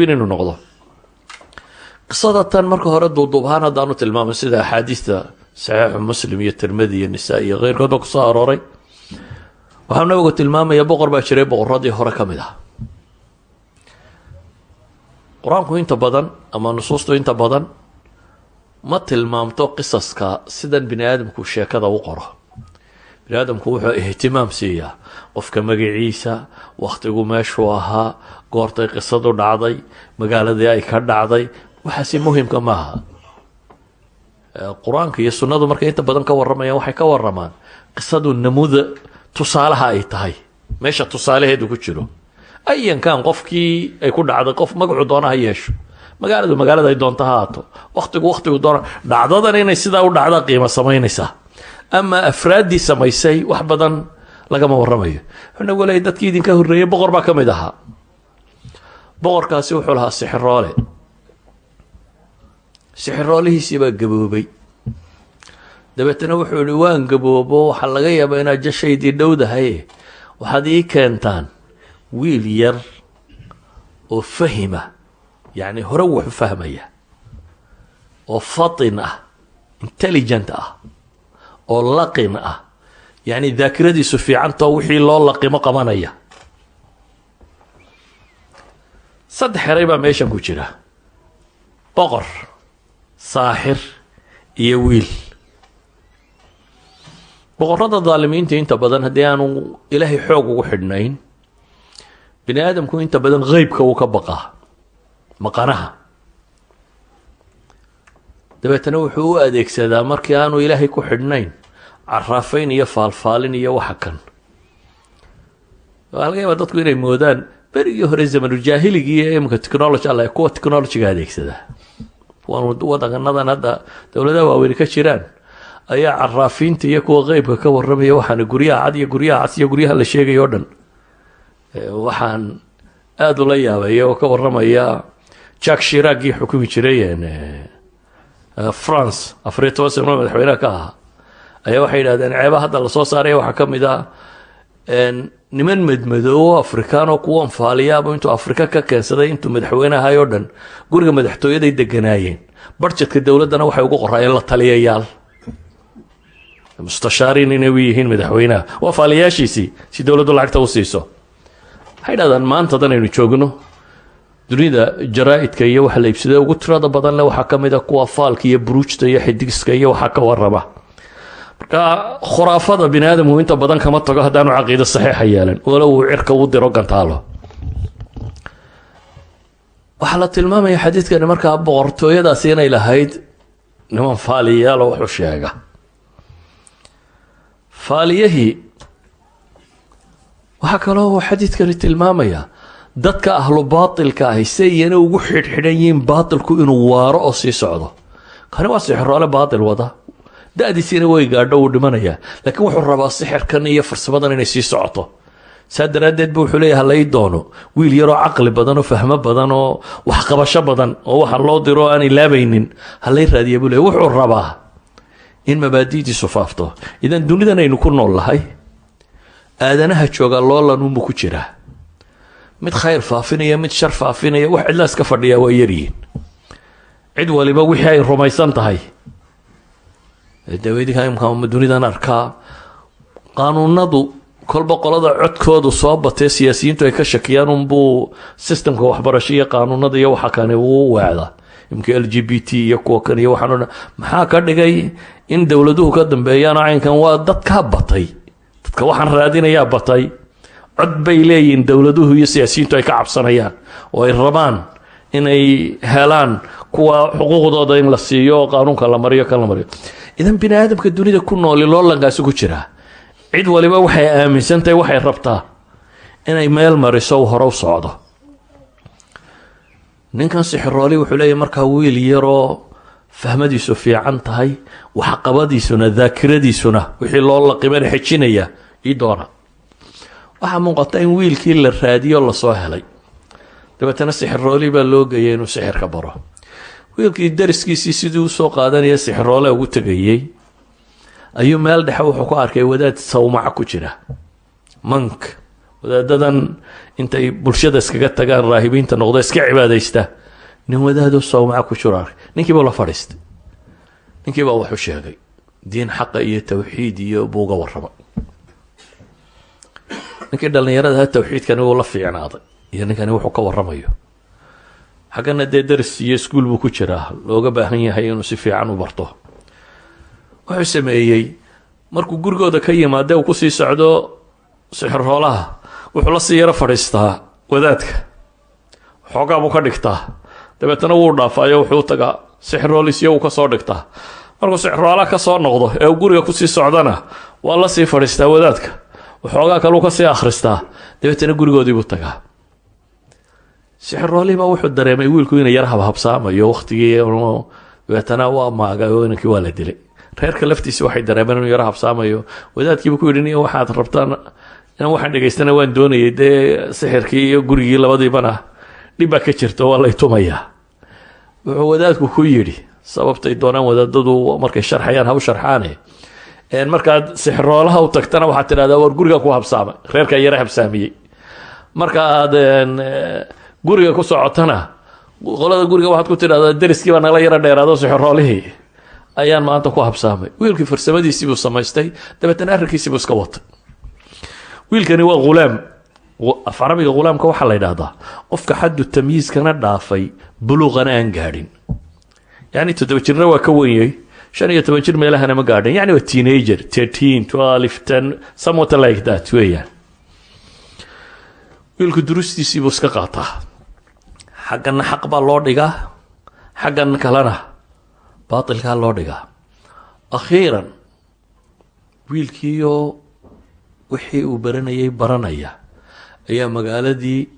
inuu noqdo qisada marka hore duuduubhaan haddaanu tilmaamay sida axaadiista saxiixu muslim iyo tirmidi iyo nisaa iyo keyrkoodba kusoo arooray waxaa nabigu tilmaamaya boqor baa jiray boqoradii hore ka mid ah qur-aanku inta badan ama nusuustu inta badan ma tilmaamto qisaska sidan bini aadamku sheekada u qoro bini aadamku wuxuu ihtimaam siiyaa qofka magaciisa wakhtigu meeshuu ahaa goortay qisadu dhacday magaaladii ay ka dhacday waxaasi muhiimka maaha qur-aanka iyo sunnadu markay inta badan ka warramayaan waxay ka warramaan qisadu namuda tusaalaha ay tahay meesha tusaalaheedu ku jiro ayan kan qofkii ay ku dhacday qof magacu doona ha yeesho magaalada ay doonta ha haato wakhtigu doona dhacdadan inay sidaa u dhacda qiimo samaynaysaa ama afraaddii samaysay wax badan lagama warramayo wuxuu nagu leeyahy dadkii idinka horreeyey boqor baa ka mid ahaa boqorkaasi wuxuu lahaa sixiroole sixiroolihiisii baa gaboobay dabeetana wuxuu ihi waan gaboobo waxaa laga yaabaa inaad jashaydii dhowdahay waxaad ii keentaan wiil yar oo fahima yacni hore wuxu fahmaya oo fatin ah intelligent ah oo laqin ah yacni daakiradiisu fiicantao wixii loo laqimo qabanaya saddex eray baa meeshan ku jira boqor saaxir iyo wiil boqorada daalimiinta inta badan haddii aanu ilaahay xoog ugu xidhnayn bini aadamku inta badan qeybka uu ka baqaa maqanaha dabeetana wuxuu u adeegsadaa markii aanu ilaahay ku xidhnayn caraafayn iyo faalfaalin iyo waxa kan waxaa laga yaabaa dadku inay moodaan berigii hore zamanuljaahiligii iyo imika technology alle kuwa technologyga adeegsadaa kuwan wadanadan hadda dowladaha waaweyni ka jiraan ayaa caraafiinta iyo kuwa qeybka ka warramaya waxaana guryaha cad iyo guryaha cas iyo guryaha la sheegay oo dhan waxaan aada ula yaabay oo ka warramaya jack shiragii xukumi jiray france 14 sano madaxweynaha ka ahaa ayaa waxay yidhahdeen ceeba hadda lasoo saaraya waxaa ka mid ah niman madmadoobo afrikaan oo kuwa anfaaliyaaba intuu afrika ka keensaday intuu madaxweynahay oo dhan guriga madaxtooyaday deganaayeen barjedka dowladdana waxay ugu qoraayeen la taliyayaal mustashaariin inay u yihiin madaxweynaha waa faaliyaashiisii si dowladdu lacagta u siiso waxay dhahdaan maantadan aynu joogno dunida jaraa-idka iyo waxa la iibsadee ugu tirada badan le waxaa ka mid a kuwa faalka iyo buruujta iyo xidigska iyo waxaa ka warrama marka khuraafada bini aadamku inta badan kama tago haddaanu caqiido saxiixa yeelan walow uu cirka u diro gantaalo waxaa la tilmaamaya xadiidkani markaa boqortooyadaasi inay lahayd niman faaliyayaal oo wuxuu sheega faaliyahii waxaa kaloo uu xadiidkani tilmaamaya dadka ahlu baatilka ahi se iyana ugu xidhxidhan yihiin baatilku inuu waaro oo sii socdo kani waa sixiroole baatil wada da-diisiina way gaadho uu dhimanayaa laakiin wuxuu rabaa sixirkan iyo farsamadan inay sii socoto saa daraaddeed bu wuxuu leeyahay halay doono wiil yaroo caqli badan oo fahmo badan oo waxqabasho badan oo waxa loo diro aan ilaabaynin halay raadiya buu leeyahy wuxuu rabaa in mabaadi'diisu faafto idan dunidan aynu ku nool lahay aadanaha jooga loolanunbu ku jiraa mid khayr faafinaya mid shar faafinaya wax cidlaas ka fadhiyaa waa yaryihiin cid waliba wixii ay rumaysan tahay daweydika dunidan arkaa qaanuunadu kolba qolada codkoodu soo batee siyaasiyiintu ay ka shakiyaan unbuu systemka waxbarasho iyo qaanuunada iyo waxa kani uu waacda imka LGBT iyo kuwa kan iyo waxaan dhan maxaa ka dhigay in dowladuhu ka dambeeyaan caynkan waa dadka batay dadka waxaan raadinayaa batay cod bay leeyihiin dowladuhu iyo siyaasiyiintu ay ka cabsanayaan oo ay rabaan inay helaan kuwa xuquuqdooda in la siiyo oo qaanuunka la mariyo kan la mariyo idan bini aadamka dunida ku nooli loolankaasi ku jiraa cid waliba waxay aaminsantahay waxay rabtaa inay meel mariso hore u socdo ninkan sixirooli wuxuu leeyahay markaa wiil yaroo fahmadiisu fiican tahay waxqabadiisuna daakiradiisuna wixii loo laqimana xejinaya ii doona waxaa muuqata in wiilkii la raadiyo lasoo helay dabeetana sixirooli baa loo geeyay inuu sixirka baro wiilkii dariskiisii sidii usoo qaadanaya sixiroole ugu tegayey ayuu meel dhexe wuxuu ku arkay wadaad sawmaca ku jira mank wadaadadan intay bulshada iskaga tagaan raahibiinta noqdo iska cibaadaysta nin wadaado sawmaca ku jiro arkay ninkiiba la fadhiistay ninkiiba wuxuu sheegay diin xaqa iyo tawxiid iyo buuga warraba ninkii dhalinyarada tawxiidkani wuu la fiicnaaday iyo ninkani wuxuu ka warramayo xaggana dee daris iyo iskuul buu ku jiraa looga baahan yahay inuu si fiican u barto wuxuu sameeyey markuu gurigooda ka yimaade uu kusii socdo sixirhoolaha wuxuu la sii yaro fadhiistaa wadaadka xoogaa buu ka dhigtaa dabeetana wuu dhaafaayo wuxuu tagaa sixirhoolisyo uu kasoo dhigtaa markuu sixirhoolaha kasoo noqdo ee uu guriga kusii socdana waa la sii fadhiistaa wadaadka waxoogaa kaleu kasii akhristaa dabeetana gurigoodiibuu tagaa sixirhoolihii baa wuxuu dareemay wiilku inay yar habhabsaamayo waktigii dabeetana waa maagay oo inankii waa la dilay reerka laftiisa waxay dareemeen inuu yaro habsaamayo wadaadkiiba ku yidhi nin waxaad rabtaan inaan waxaan dhegaystana waan doonayay dee sixirkii iyo gurigii labadiibana dhib baa ka jirta waa lay tumayaa wuxuu wadaadku ku yidhi sababtay doonaan wadaadadu markay sharxayaan ha u sharxaane markaad sixirhoolaha u tagtana waxaad tidhahdaa war guriga ku habsaamay reerkaa yara habsaamiyey marka aad guriga ku socotana qolada guriga waxaad ku tidhahdaa deriskii baa nala yaro dheeraado sixirhoolihii ayaan maanta ku habsaamay wiilkii farsamadiisii buu samaystay dabeetana arrinkiisii buu iska watay wiilkani waa ghulaam af carabiga ghulaamka waxaa la yidhaahdaa qofka xaddu tamyiiskana dhaafay buluuqana aan gaadhin yacni 7 jirna waa ka wenyay 15 jir meelahana ma gaadhin yacni waa teenager 13 12 10 somewhat like that weeyaan wiilku durustiisii buu iska qaataa xaggana xaq baa loo dhigaa xaggan kalena baatilkaa loo dhigaa akhiiran wiilkiiyo wixii uu baranayay baranaya ayaa magaaladii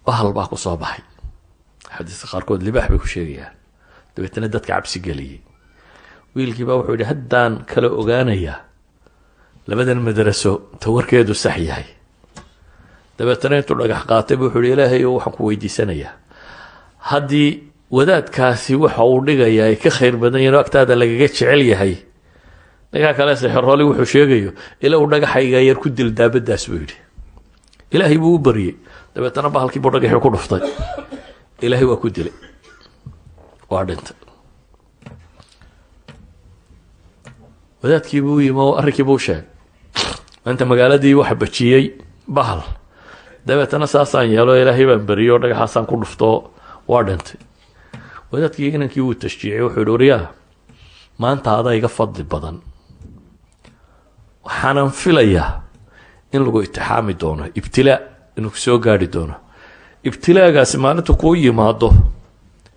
bahal baa ku soo baxay xadiiska qaarkood libaax bay ku sheegayaan dabeetana dadka cabsi geliyey wiilkii baa wuxuu yidhi haddaan kala ogaanayaa labadan madraso tawarkeedu sax yahay dabeetana intuu dhagax qaatay buu wuxuu yidhi ilaahay waxaan ku weydiisanayaa haddii wadaadkaasi waxa uu dhigayaa ay ka khayr badan yahin oo agtaada lagaga jecel yahay ninkaa kale sixirhooli wuxuu sheegayo ilaa uu dhagaxayga yar ku dil daabadaas buu yidhi ilaahay buu u baryey dabeetana bahalkii buu dhagaxii ku dhuftay ilaahay waa ku dilay waa dhintay wadaadkii buu yimi oo arrinkii buu sheegay inta magaaladii waxa bajiyey bahal dabeetana saasaan yeelo ilaahay baan beriyo dhagaxaasaan ku dhufto waa dhintay wadaadkii inankii wuu tashjiicay wuxuu yidhi waryaa maanta adaa iga fadli badan waxaanan filayaa in lagu itixaami doono ibtilaa inuu ku soo gaari doono ibtilaagaasi maalinta kuu yimaado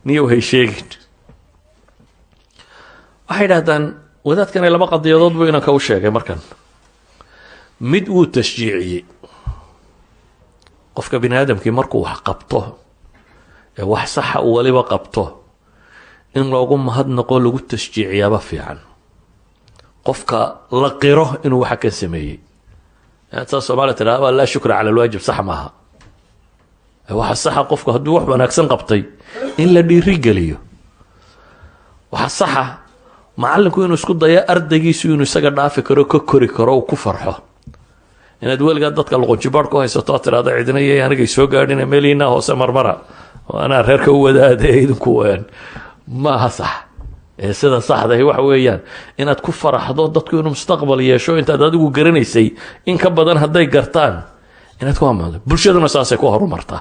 niyow hay sheegin waxay dhahdaan wadaadkani 2 qadiyadood buu inanka u sheegay markan mid wuu tashjiiciyey qofka bini aadamkii markuu wax qabto ee wax saxa uu waliba qabto in loogu mahadnaqo lagu tashjiiciyaaba fiican qofka la qiro inuu waxa ka sameeyey inta Soomaaliya tiraahdo la shukra cala alwaajib sax maaha waxa saxa qofku hadduu wax wanaagsan qabtay in la dhiiri geliyo waxa saxa macallinku inuu isku dayo ardaygiisu inuu isaga dhaafi karo ka kori karo oo ku farxo inaad weligaa dadka luqunjibaadh ku haysato tiraahdo cidina iyo anigay soo gaadhin meeliina hoose marmara waana reerka u wadaade idinku maaha sax sida saxda ah waxa weeyaan inaad ku faraxdo dadku inuu mustaqbal yeesho intaad adigu garanaysay in ka badan hadday gartaan inaad ku amaado bulshaduna saasay ku horumartaa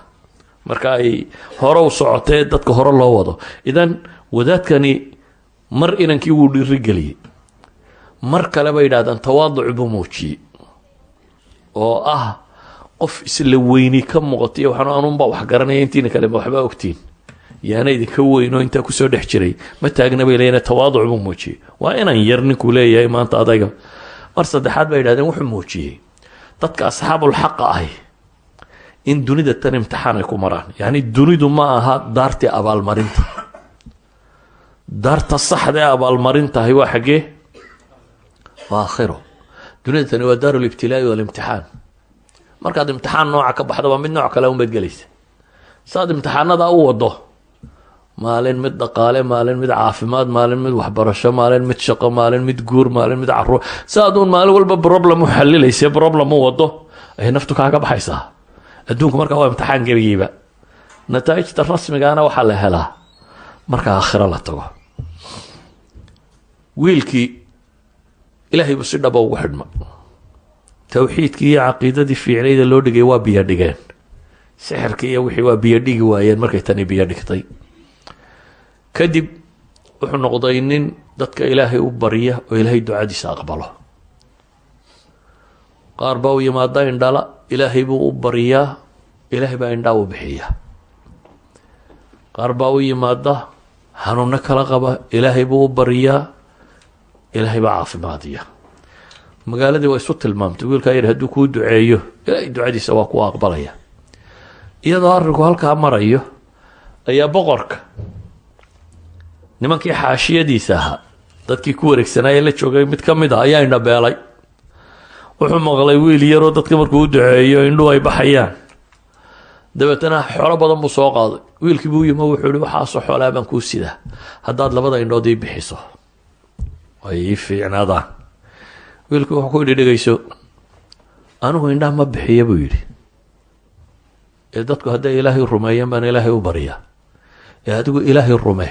marka ay hore u socotee dadka hore loo wado idan wadaadkani mar inankii wuu dhiirigeliyey mar kale bay yidhahdaan tawaaduc buu muujiyey oo ah qof isla weyni ka muuqatay waxaan anuunbaa wax garanaya intiina kale ma waxbaa ogtiin yaana idinka weynoo intaa kusoo dhex jiray ma taagna bay leeyihin tawaaduc buu muujiyey waa inaan yar ninkuu leeyahay maanta adayga mar saddexaad bay yidhahdeen wuxuu muujiyey dadka asxaabulxaqa ahi in dunida tan imtixaan ay ku maraan yacni dunidu ma aha daartii abaalmarinta daarta saxda ee abaalmarintahay waa xaggee waa aakhiro dunida tani waa daaru libtilaa'i walimtixaan markaad imtixaan nooca ka baxdo waa mid nooc kale unbaad gelaysa saad imtixaanada u wado maalin mid dhaqaale maalin mid caafimaad maalin mid waxbarasho maalin mid shaqo maalin mid guur maalin mid caruur saaduun maalin walba problem u xalilaysa problem u wado ay naftu kaaga baxaysaa. adduunku markaa waa imtixaan gebigiiba. nataa'ijta rasmigaana waxaa la helaa marka aakhiro la tago. wiilkii ilaahay buu si dhaba ugu xidhma. towxiidkii iyo caqiidadii fiicnayda loo dhigay waa biyo dhigeen. sixirkii iyo wixii waa biyo dhigi waayeen markay tani biyo dhigtay. kadib wuxuu noqday nin dadka ilaahay u barya oo ilaahay ducadiisa aqbalo. qaar baa u yimaada indhala, ilaahay buu u baryaa, ilaahay baa indhaa u bixiya. qaar baa u yimaada xanuuno kala qaba, ilaahay buu u baryaa, ilaahay baa caafimaadiya. magaaladii waa isu tilmaamtay, wiilkaa yar hadduu kuu duceeyo ilaahay ducadiisa waa ku aqbalaya. iyadoo arrinku halkaa marayo ayaa boqorka nimankii xaashiyadiisa ahaa, dadkii ku wareegsanaaye la joogay mid ka mid ah ayaa indhabeelay. wuxuu maqlay wiil yaroo dadka markuu u duceeyo indhuhu ay baxayaan. dabeetana xoolo badan buu soo qaaday. wiilkii buu yimo wuxuu ihi waxaasoo xoolaa baan kuu sidaa haddaad labada indhood ii bixiso ay ii fiicnaadaan. wiilkii wuxuu ku yidhi dhegayso, anigu indhaha ma bixiya buu yidhi, ee dadku hadday ilaahay rumeeyaan baan ilaahay u baryaa, ee adigu ilaahay rume,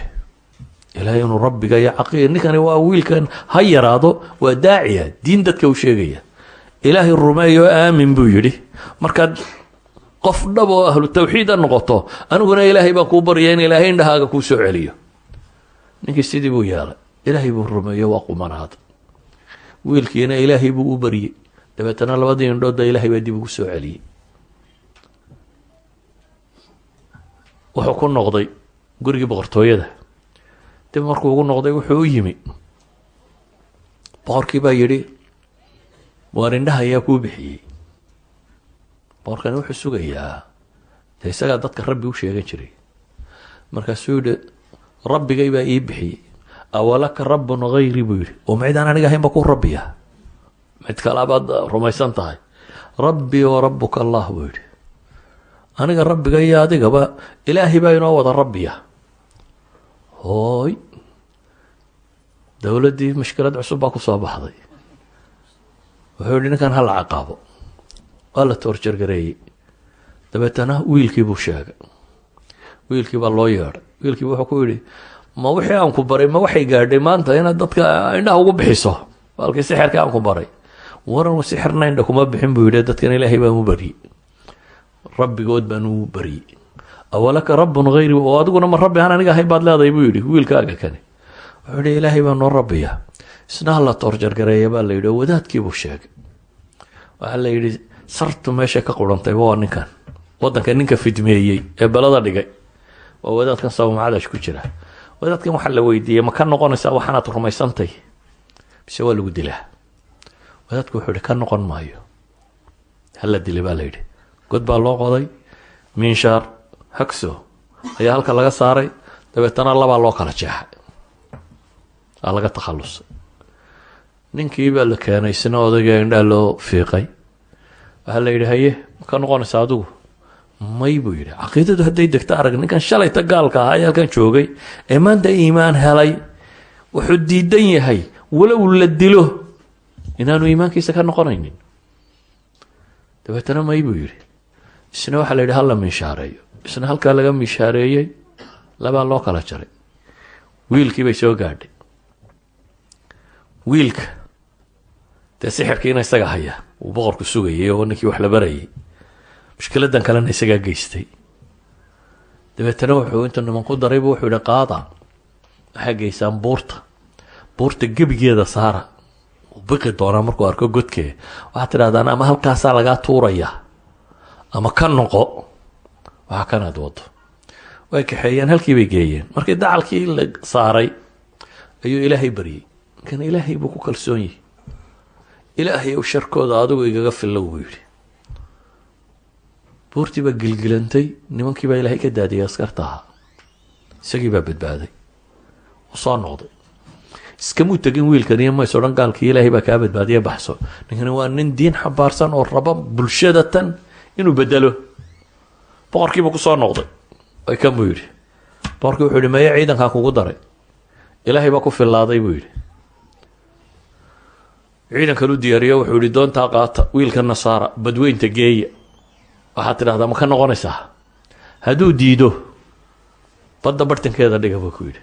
ilaahay inuu rabbiga iyo caqiida. ninkani waa wiilkan ha yaraado, waa daaciya, diin dadka u sheegaya. ilaahay rumeeyo aamin buu yidhi, markaad qof dhab oo ahlu tawxiid a noqoto, aniguna ilaahay baan kuu barya in ilaahay indhahaaga kuu soo celiyo. ninkii sidii buu yeelay, ilaahay buu rumeeyo, waa qumanaada. wiilkiina ilaahay buu u baryey, dabeetana labadii indhoodba ilaahay baa dib ugu soo celiyey. wuxuu ku noqday gurigii boqortooyada. dib markuu ugu noqday wuxuu u yimi, boqorkii baa yidhi waar indhaha ayaa kuu bixiyey. boqorkani wuxuu sugayaa, dee isagaa dadka rabbi u sheegan jiray. markaasuu yidhi rabbigay baa ii bixiyey. awalaka rabbun hayri buu yidhi, oo macidaan aniga ahayn ba ku rabbiya, mid kalaabaad rumaysan tahay. rabbii wa rabbuka allah buu yidhi, aniga rabbiga iyo adigaba ilaahay baa inoo wada rabbiya. hooy dowladdii mushkilad cusub baa ku soo baxday. wuxuu yidhi ninkan hala caqaabo. waa la toorjargareeyey. dabeetana wiilkii buu sheegay. wiilkii baa loo yeedhay. wiilkii wuxuu ku yidhi ma wixii aan ku baray ma waxay gaadhay maanta inaad dadka indhaha ugu bixiso balkii sixirka aan ku baray? waran sixirna indha kuma bixin buu yidhi, dadkan ilaahay baan u baryey, rabbigood baan u baryey. awalaka rabbun hayri, oo adiguna ma rabbi aan aniga ahayn baad leedahay buu yidhi wiilkaaga kani. wuxuu yidhi ilaahay baa noo rabbiya. isna hala toorjargareeya baa la yidhi, oo wadaadkiibuu sheegay. waxaa la yidhi sartu meeshay ka qurantay waa ninkan wadanka ninka fidmeeyey ee balada dhigay, waa wadaadkan sawmacadash ku jira. wadaadkan waxaa la weydiiyey ma ka noqonaysaa waxaanaad rumaysantay mise waa lagu dilaa? wadaadku wuxuu yihi ka noqon maayo, hala dilay baa la yidhi. god baa loo qoday, minshaar hagso ayaa halka laga saaray, dabeetana labaa loo kala jeexay, aa laga takhalusay. ninkii baa la keenay, isna odayga indhaa loo fiiqay. waxaa la yidhi haye ma ka noqonaysa adigu? may buu yidhi, caqiidadu hadday degto arag ninkan shalayta gaalka ahaa ee halkan joogay ee maanta iimaan helay, wuxuu diidan yahay walow la dilo inaanu iimaankiisa ka noqonaynin. dabeetana may buu yidhi. isna waxaa la yidhi hala miishaareeyo. isna halkaa laga miishaareeyey, labaa loo kala jaray. wiilkii bay soo gaadhay. wiilka dee sixirkiina isaga haya, uu boqorku sugayay oo ninkii wax la barayay. mushkiladan kalena isagaa geystay. dabeetana wuxuu intuu niman ku daraybu wuxuu yihi qaada, waxaa geysaan buurta gebigeeda saara, uu biqi doonaa markuu arko godkee. waxaad tidhahdaan ama halkaasaa lagaa tuuraya ama ka noqo waxa kanaad wado. way kaxeeyeen, halkii bay geeyeen. markii dacalkii la saaray ayuu ilaahay baryey. kan ilaahay buu ku kalsoon yahay. ilaahay u sharkooda adigu igaga fillow buu yidhi. buurtii baa gilgilantay, nimankii baa ilaahay ka daadiyay askarta ahaa. isagii baa badbaaday, u soo noqday. iskamuu tegin wiilkan iyo mays odhan gaalkii ilaahay baa kaa badbaadiya baxso. ninkani waa nin diin xambaarsan oo raba bulshada tan inuu bedelo. boqorkiibuu ku soo noqday. way kan buu yidhi. boqorkii wuxuu yihi maya ciidankaan kugu daray, ilaahay baa ku fillaaday buu yidhi. ciidankan u diyaariyo wuxuu yihi doontaa qaata wiilkana saara badweynta geeya waxaad tidhahdaa ma ka noqonaysaa hadduu diido badda bartankeeda dhiga buu ku yidhi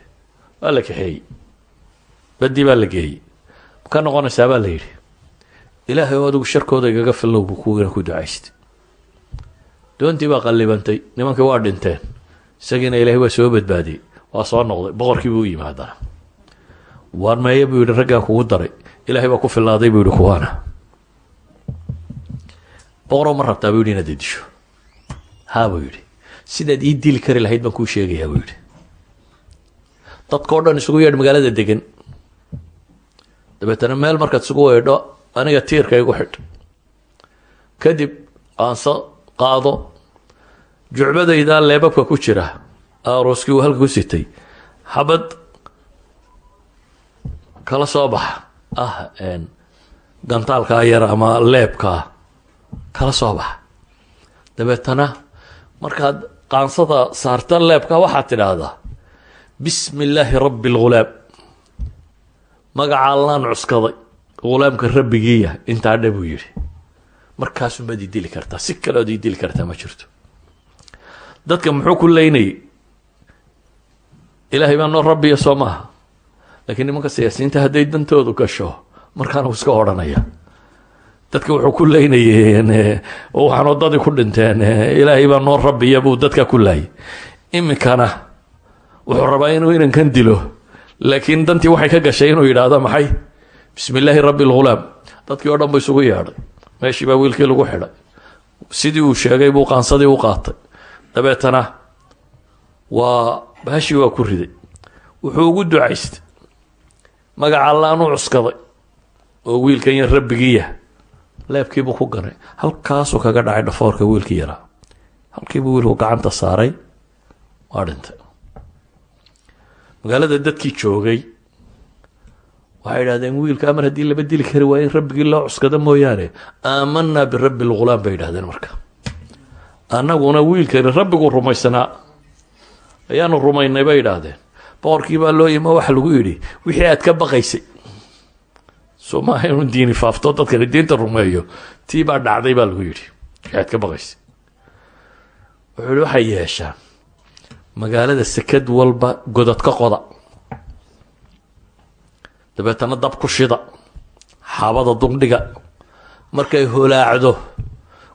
waa la kaxeeyey baddii baa la geeyey ma ka noqonaysaa baa la yidhi ilaahay oo adigu sharkooda igaga fillow buu kuwina ku ducaystay doontii baa qallibantay nimankii waa dhinteen isagiina ilaahay waa soo badbaadiyey waa soo noqday boqorkii buu u yimi haddana waar meeye buu yidhi raggaa kugu daray ilaahay baa ku filaaday buu yihi kuwaana boqoroo ma rabtaa buu yidhi inaad idisho haa buu yidhi sidaad ii dili kari lahayd baan kuu sheegayaa buu yidhi dadka o dhan isugu yeedh magaalada degan dabeetana meel markaad isugu weedho aniga tiirka igu xidh kadib aanse qaado jucbadaydaa leebabka ku jira arooskii uu halka ku sitay xabad kala soo baxa gantaalkaa yar ama leebkaa kala soo baxa dabeetana markaad qaansada saarta leebkaa waxaad tidhaahdaa bismi illaahi rabbi lghulaam magaca allaan cuskaday ghulaamka rabbigiiya intaa dhe buu yidhi markaasumaad ii dili kartaa si kaleood ii dili kartaa ma jirto dadka muxuu ku leynayay ilaahay baa noo rabbiya soo maaha laakiin nimanka siyaasiyiinta hadday dantoodu gasho markaana uu iska odhanaya dadka wuxuu ku leynayay waxaan wadadii ku dhinteen ilaahay baa noo rabbiya buu dadka ku laayay iminkana wuxuu rabaa inuu inankan dilo laakiin dantii waxay ka gashay inuu yidhaahdo maxay bismi illaahi rabbi lghulaam dadkii oo dhan bu isugu yeedhay meeshii baa wiilkii lagu xidhay sidii uu sheegay buu qaansadii u qaatay dabeetana waa baashii waa ku riday wuxuu ugu ducaystay magaca allaan u cuskaday oo wiilkan yar rabbigiiya leebkiibuu ku ganay halkaasuu kaga dhacay dhafoorka wiilkii yaraa halkiibuu wiilku gacanta saaray waa dhintay magaalada dadkii joogay waxay idhahdeen wiilkaa mar haddii laba dili kari waa in rabbigii loo cuskado mooyaane aamanaa birabbi lghulaam bay idhahdeen marka annaguna wiilkani rabbiguu rumaysanaa ayaanu rumaynay bay idhaahdeen boqorkii baa loo yimo waxa lagu yidhi wixii aad ka baqaysay soo maaha inuu diini faafto dadkani diinta rumeeyo tii baa dhacday baa lagu yidhi wixii aad ka baqaysay wuxuu yihi waxay yeeshaan magaalada sekad walba godad ka qoda dabeetana dab ku shida xaabada dugdhiga markay holaacdo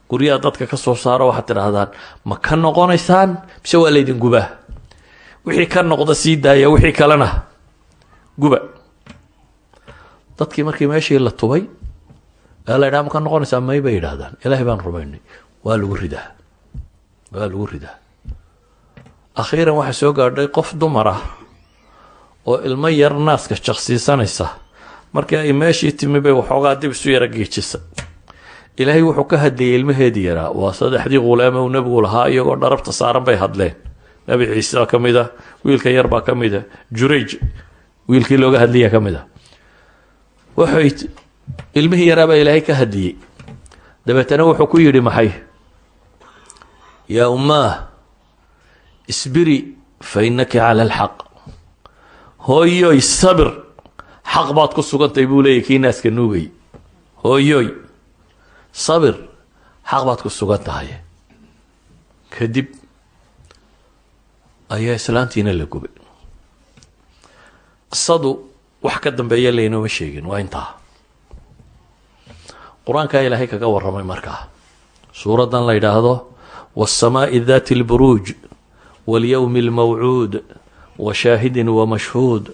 guryaha dadka ka soo saaro waxaad tidhaahdaan ma ka noqonaysaan mise waa laydin gubaa wixii ka noqda sii daaya wixii kalena guba dadkii markii meeshii la tubay ee la ydhaha ma ka noqonaysaa may bay yidhaahdaan ilaahay baan rumaynay waa lagu ridaa akhiiran waxaa soo gaadhay qof dumar ah oo ilmo yar naaska jaqsiisanaysa markii ay meeshii timi bay waxoogaa dib isu yara geejisa ilaahay wuxuu ka hadlayay ilmaheedii yaraa waa 3 ghulaama uu nabigu lahaa iyagoo dharabta saaran bay hadleen nabi ciise ka mid ah wiilka yar baa ka mid ah jurayj wiilkii looga hadlaya ka mid ah waxay ilmihii yaraa baa ilaahay ka hadlayay dabeetana wuxuu ku yidhi maxay yaa ummaah isbiri fa innaki cala alxaq hooyoy sabir xaq baad ku sugantay buu leeyahy kii naaska nuugay hooyoy sabir xaq baad ku sugan tahay kadib ayaa islaantiina la gubay qisadu wax ka dambeeya laynooma sheegin waa intaa qur-aankaa ilaahay kaga warramay markaa suuraddan la yidhaahdo waالsamaaءi dati اlburuuj waاlyowmi اlmawcuud washaahidin wamashhuud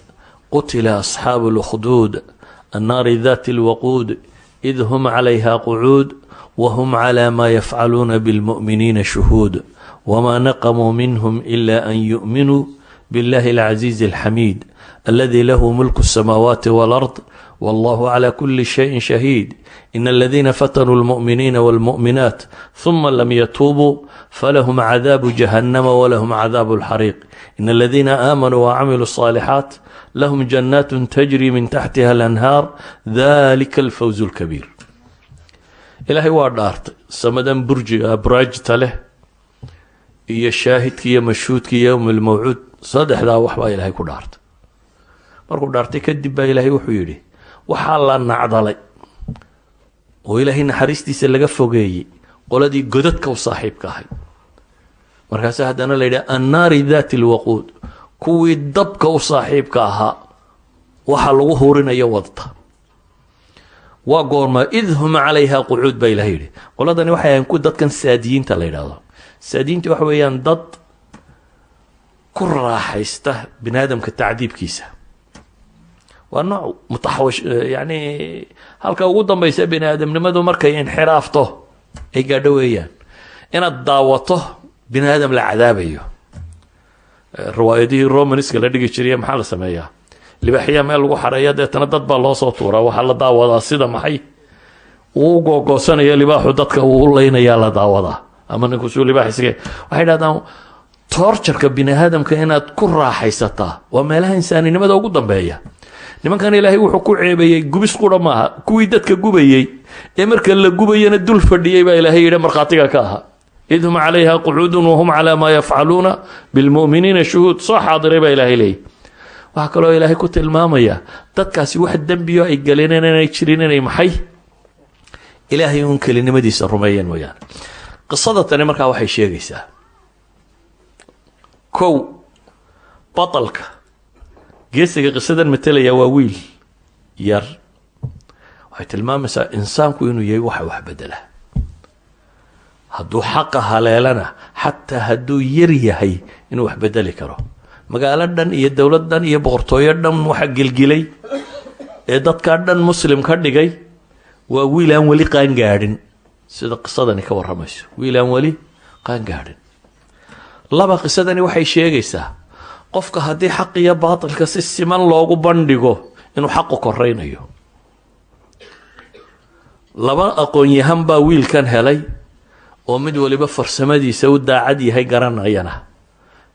qutila asxaabu اlkhduud annaari dati اlwaquud id hum calayha qucuud whm clى ma yafcaluuna bاlmuؤminiina shuhuud wma naqmuu minhm ila an yuؤminuu biاllahi اlcaziizi اlxamiid aladi lahu mulku الsamaawaati wاlأrض wallahu clى kuli shayin shahiid in aladiina fatanuu اlmuؤminiina wاlmuؤminaat ثuma lam yatuubuu falahum cadaabu jahannama walahum cadaabu اlxariiq in aladiina aamanuu wacamiluu الصaalixaat lahum jannaat tajri min taxtiha اlanhaar dalika اlfawz اlkabiir ilaahay waa dhaartay samadan burjiga abraajta leh iyo shaahidki iyo mashhuudki iyo yowm lmawcuud saddexdaa waxbaa ilaahay ku dhaartay markuu dhaartay kadib baa ilaahay wuxuu yidhi waxaa la nacdalay oo ilaahay naxariistiisa laga fogeeyey qoladii godadka u saaxiibka ahay markaasa haddana la yidhaha annaari daati lwaquud kuwii dabka u saaxiibka ahaa waxa lagu huurinayo wadta waa goorma id hum calayha qucuud baa ilahay yidhi qoladani waxay ahayn ku dadkan saadiyiinta la yidhaahdo saadiyiinta waxa weeyaan dad ku raaxaysta bini aadamka tacdiibkiisa waa nooc mutaxawish yani halka ugu dambaysa bini aadamnimadu markay inxiraafto ay gaadho weeyaan inaad daawato bini aadam la cadaabayo riwaayadihii romanska la dhigi jiriya maxaa la sameeyaa libaaxyaa meel lagu xareeya deetana dad baa loo soo tuuraa waxaa la daawadaa sida maxay uu googoosanaya libaaxu dadka uu u leynayaa la daawadaa ama ninkusuu libaax isge waxay dhahdaan toorjarka bini aadamka inaad ku raaxaysataa waa meelaha insaaninimada ugu dambeeya nimankan ilaahay wuxuu ku ceebeeyey gubis qura maaha kuwii dadka gubayey ee marka la gubayana dul fadhiyey baa ilaahay yidhi markhaatiga ka ahaa id hum calayha qucuudun wahum calaa maa yafcaluuna bilmu'miniina shuhuud soo xaadiray baa ilaahay leeyay waxaa kaloo ilaahay ku tilmaamaya dadkaasi wax dembiyo ay galeen inay jirin inay maxay ilaahay uun kelinimadiisa rumeeyeen mooyaane qisada tani markaa waxay sheegaysaa kow batalka geesiga qisadan matalaya waa wiil yar waxay tilmaamaysaa insaanku inuu yahay waxa wax bedela hadduu xaqa haleelana xataa hadduu yar yahay inuu wax bedeli karo magaalo dhan iyo dowlad dhan iyo boqortooyo dhan waxa gelgilay ee dadkaa dhan muslim ka dhigay waa wiil aan weli qaangaadhin sida qisadani ka warramayso wiil aan weli qaangaadhin laba qisadani waxay sheegaysaa qofka haddii xaq iyo baatilka si siman loogu bandhigo inuu xaqu koraynayo laba aqoon-yahan baa wiilkan helay oo mid waliba farsamadiisa u daacad yahay garanayana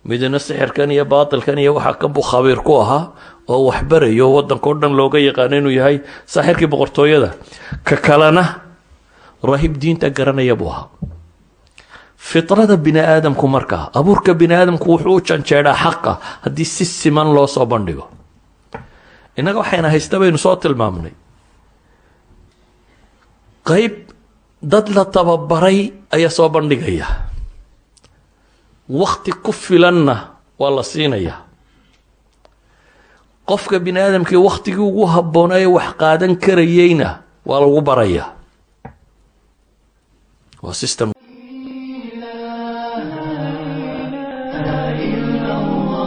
midna sixirkan iyo baatilkan iyo waxa ka khabiir ku ahaa oo waxbarayo waddankao dhan looga yaqaano inuu yahay saaxirkii boqortooyada ka kalena rahib diinta garanaya buu ahaa fitrada bini aadamku markaa abuurka bini aadamku wuxuu u janjeedhaa xaqa haddii si siman loo soo bandhigo innaga waxayna haysta baynu soo tilmaamnay qayb dad la tababaray ayaa soo bandhigaya wakti ku filanna waa la siinayaa qofka bini aadamkii waktigii ugu habboonaa ee wax qaadan karayeyna waa lagu barayaa waa system